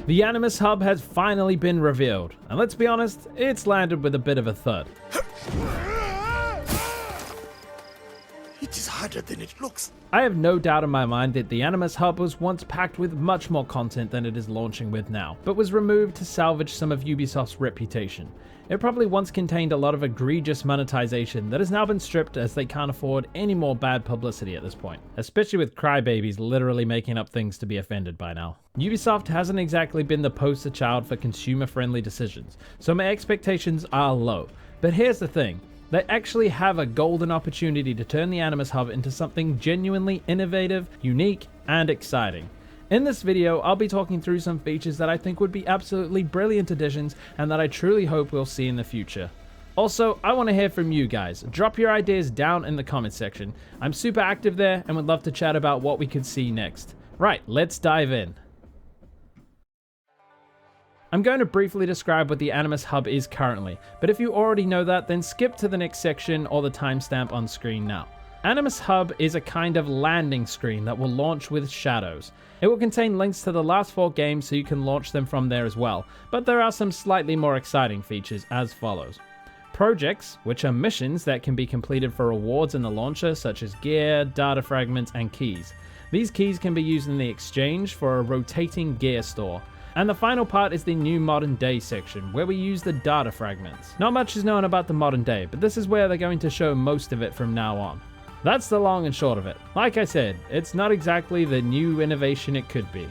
The Animus Hub has finally been revealed, and let's be honest, it's landed with a bit of a thud. It is harder than it looks. I have no doubt in my mind that the Animus Hub was once packed with much more content than it is launching with now, but was removed to salvage some of Ubisoft's reputation. It probably once contained a lot of egregious monetization that has now been stripped as they can't afford any more bad publicity at this point, especially with crybabies literally making up things to be offended by now. Ubisoft hasn't exactly been the poster child for consumer-friendly decisions, so my expectations are low. But here's the thing. They actually have a golden opportunity to turn the Animus Hub into something genuinely innovative, unique, and exciting. In this video, I'll be talking through some features that I think would be absolutely brilliant additions and that I truly hope we'll see in the future. Also, I want to hear from you guys. Drop your ideas down in the comment section. I'm super active there and would love to chat about what we could see next. Right, let's dive in. I'm going to briefly describe what the Animus Hub is currently, but if you already know that, then skip to the next section or the timestamp on screen now. Animus Hub is a kind of landing screen that will launch with shadows. It will contain links to the last 4 games so you can launch them from there as well, but there are some slightly more exciting features as follows. Projects, which are missions that can be completed for rewards in the launcher such as gear, data fragments, and keys. These keys can be used in the exchange for a rotating gear store. And the final part is the new modern day section, where we use the data fragments. Not much is known about the modern day, but this is where they're going to show most of it from now on. That's the long and short of it. Like I said, it's not exactly the new innovation it could be.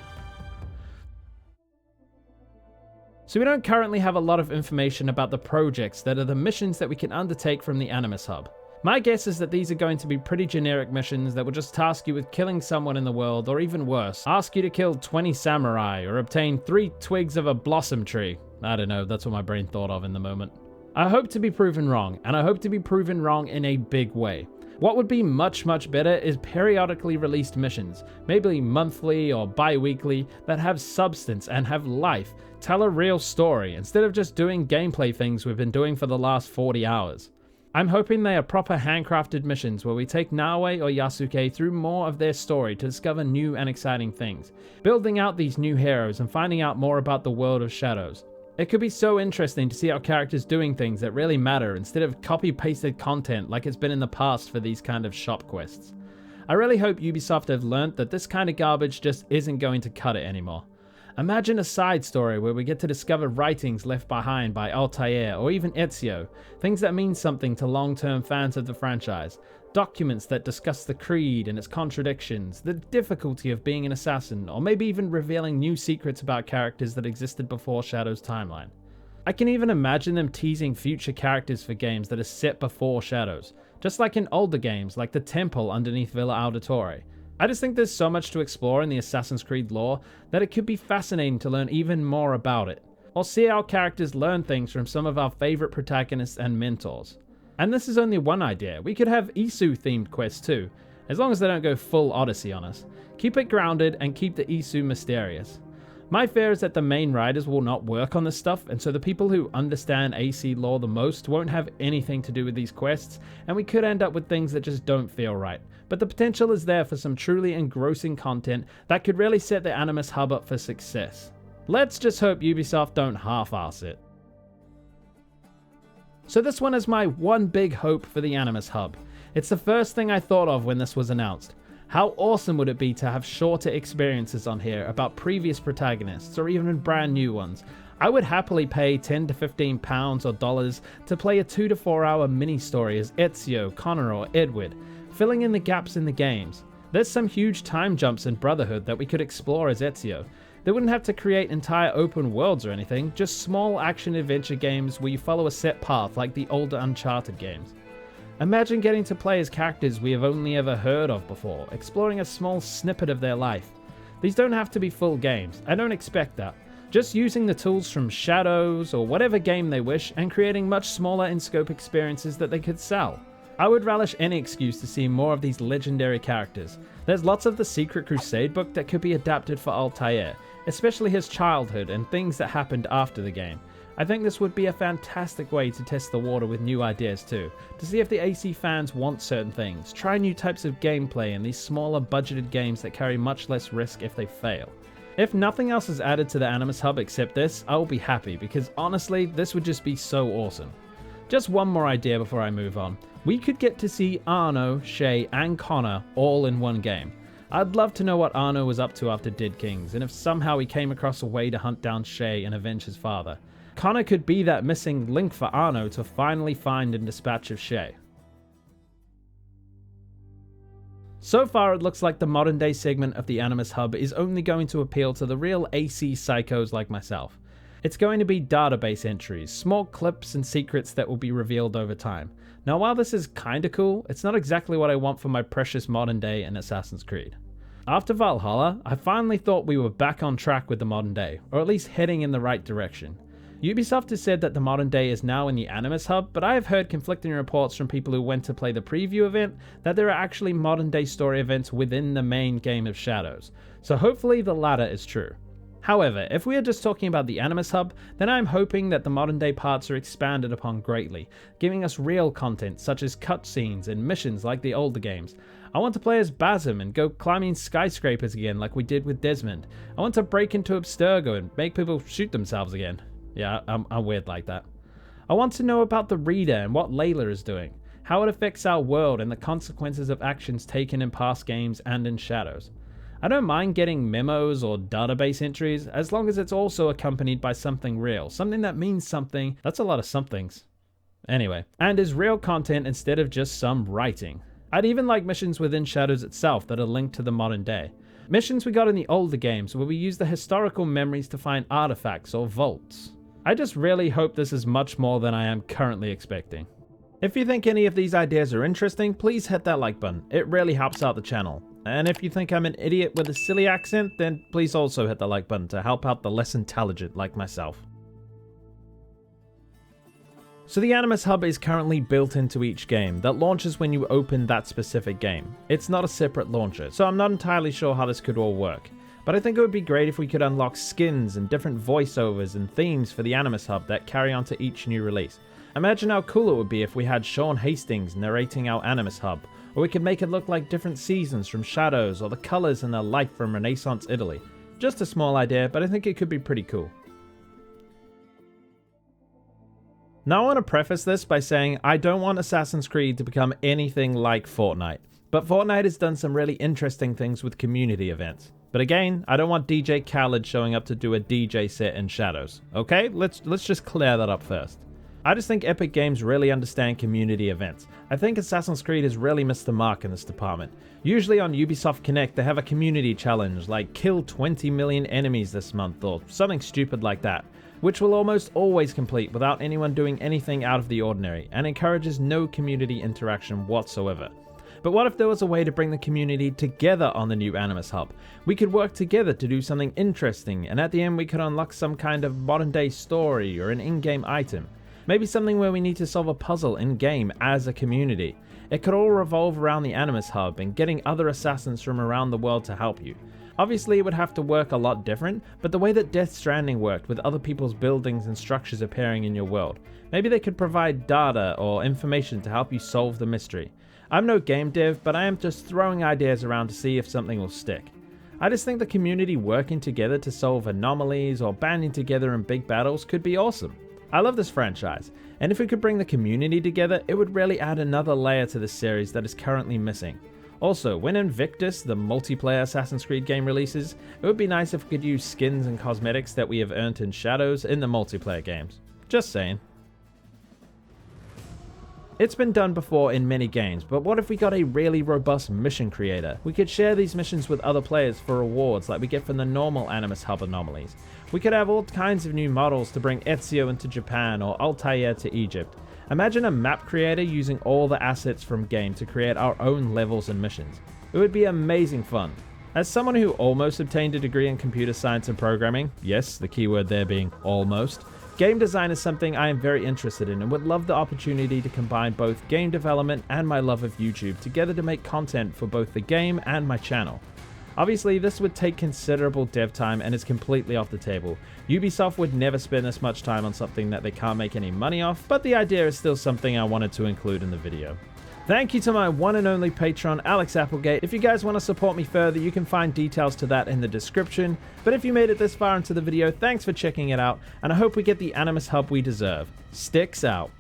So we don't currently have a lot of information about the projects that are the missions that we can undertake from the Animus Hub. My guess is that these are going to be pretty generic missions that will just task you with killing someone in the world, or even worse, ask you to kill 20 samurai or obtain 3 twigs of a blossom tree. I don't know, that's what my brain thought of in the moment. I hope to be proven wrong, and I hope to be proven wrong in a big way. What would be much better is periodically released missions, maybe monthly or bi-weekly, that have substance and have life, tell a real story, instead of just doing gameplay things we've been doing for the last 40 hours. I'm hoping they are proper handcrafted missions where we take Naoe or Yasuke through more of their story to discover new and exciting things, building out these new heroes and finding out more about the world of Shadows. It could be so interesting to see our characters doing things that really matter instead of copy-pasted content like it's been in the past for these kind of shop quests. I really hope Ubisoft have learnt that this kind of garbage just isn't going to cut it anymore. Imagine a side story where we get to discover writings left behind by Altair or even Ezio, things that mean something to long-term fans of the franchise, documents that discuss the creed and its contradictions, the difficulty of being an assassin, or maybe even revealing new secrets about characters that existed before Shadow's timeline. I can even imagine them teasing future characters for games that are set before Shadows, just like in older games like the temple underneath Villa Auditore. I just think there's so much to explore in the Assassin's Creed lore that it could be fascinating to learn even more about it, or see our characters learn things from some of our favorite protagonists and mentors. And this is only one idea. We could have Isu themed quests too, as long as they don't go full Odyssey on us. Keep it grounded and keep the Isu mysterious. My fear is that the main writers will not work on this stuff, and so the people who understand AC lore the most won't have anything to do with these quests, and we could end up with things that just don't feel right. But the potential is there for some truly engrossing content that could really set the Animus Hub up for success. Let's just hope Ubisoft don't half-ass it. So this one is my one big hope for the Animus Hub. It's the first thing I thought of when this was announced. How awesome would it be to have shorter experiences on here about previous protagonists or even brand new ones? I would happily pay £10 to £15 or dollars to play a 2 to 4 hour mini story as Ezio, Connor or Edward, filling in the gaps in the games. There's some huge time jumps in Brotherhood that we could explore as Ezio. They wouldn't have to create entire open worlds or anything, just small action adventure games where you follow a set path like the older Uncharted games. Imagine getting to play as characters we have only ever heard of before, exploring a small snippet of their life. These don't have to be full games, I don't expect that. Just using the tools from Shadows or whatever game they wish and creating much smaller in scope experiences that they could sell. I would relish any excuse to see more of these legendary characters. There's lots of the Secret Crusade book that could be adapted for Altair, especially his childhood and things that happened after the game. I think this would be a fantastic way to test the water with new ideas too, to see if the AC fans want certain things, try new types of gameplay in these smaller budgeted games that carry much less risk if they fail. If nothing else is added to the Animus Hub except this, I will be happy because honestly, this would just be so awesome. Just one more idea before I move on. We could get to see Arno, Shay, and Connor all in one game. I'd love to know what Arno was up to after Dead Kings, and if somehow he came across a way to hunt down Shay and avenge his father. Connor could be that missing link for Arno to finally find and dispatch of Shay. So far, it looks like the modern day segment of the Animus Hub is only going to appeal to the real AC psychos like myself. It's going to be database entries, small clips and secrets that will be revealed over time. Now while this is kinda cool, it's not exactly what I want for my precious modern day in Assassin's Creed. After Valhalla, I finally thought we were back on track with the modern day, or at least heading in the right direction. Ubisoft has said that the modern day is now in the Animus Hub, but I have heard conflicting reports from people who went to play the preview event that there are actually modern day story events within the main game of Shadows, so hopefully the latter is true. However, if we are just talking about the Animus Hub, then I'm hoping that the modern day parts are expanded upon greatly, giving us real content such as cutscenes and missions like the older games. I want to play as Basim and go climbing skyscrapers again like we did with Desmond. I want to break into Abstergo and make people shoot themselves again. Yeah, I'm weird like that. I want to know about the Reader and what Layla is doing, how it affects our world and the consequences of actions taken in past games and in Shadows. I don't mind getting memos or database entries as long as it's also accompanied by something real, something that means something. That's a lot of somethings. Anyway, and is real content instead of just some writing. I'd even like missions within Shadows itself that are linked to the modern day. Missions we got in the older games where we use the historical memories to find artifacts or vaults. I just really hope this is much more than I am currently expecting. If you think any of these ideas are interesting, please hit that like button. It really helps out the channel. And if you think I'm an idiot with a silly accent, then please also hit the like button to help out the less intelligent like myself. So the Animus Hub is currently built into each game that launches when you open that specific game. It's not a separate launcher, so I'm not entirely sure how this could all work. But I think it would be great if we could unlock skins and different voiceovers and themes for the Animus Hub that carry on to each new release. Imagine how cool it would be if we had Sean Hastings narrating our Animus Hub, or we could make it look like different seasons from Shadows or the colours in a life from Renaissance Italy. Just a small idea, but I think it could be pretty cool. Now I want to preface this by saying I don't want Assassin's Creed to become anything like Fortnite, but Fortnite has done some really interesting things with community events. But again, I don't want DJ Khaled showing up to do a DJ set in Shadows. Okay, let's just clear that up first. I just think Epic Games really understand community events. I think Assassin's Creed has really missed the mark in this department. Usually on Ubisoft Connect they have a community challenge like kill 20 million enemies this month or something stupid like that, which will almost always complete without anyone doing anything out of the ordinary and encourages no community interaction whatsoever. But what if there was a way to bring the community together on the new Animus Hub? We could work together to do something interesting, and at the end we could unlock some kind of modern day story or an in-game item. Maybe something where we need to solve a puzzle in-game as a community. It could all revolve around the Animus Hub and getting other assassins from around the world to help you. Obviously it would have to work a lot different, but the way that Death Stranding worked with other people's buildings and structures appearing in your world. Maybe they could provide data or information to help you solve the mystery. I'm no game dev, but I am just throwing ideas around to see if something will stick. I just think the community working together to solve anomalies or banding together in big battles could be awesome. I love this franchise, and if we could bring the community together, it would really add another layer to this series that is currently missing. Also, when Invictus, the multiplayer Assassin's Creed game, releases, it would be nice if we could use skins and cosmetics that we have earned in Shadows in the multiplayer games. Just saying. It's been done before in many games, but what if we got a really robust mission creator? We could share these missions with other players for rewards like we get from the normal Animus Hub anomalies. We could have all kinds of new models to bring Ezio into Japan or Altair to Egypt. Imagine a map creator using all the assets from game to create our own levels and missions. It would be amazing fun. As someone who almost obtained a degree in computer science and programming, yes, the keyword there being almost, game design is something I am very interested in and would love the opportunity to combine both game development and my love of YouTube together to make content for both the game and my channel. Obviously, this would take considerable dev time and is completely off the table. Ubisoft would never spend this much time on something that they can't make any money off, but the idea is still something I wanted to include in the video. Thank you to my one and only patron, Alex Applegate. If you guys want to support me further, you can find details to that in the description. But if you made it this far into the video, thanks for checking it out, and I hope we get the Animus Hub we deserve. Sticks out.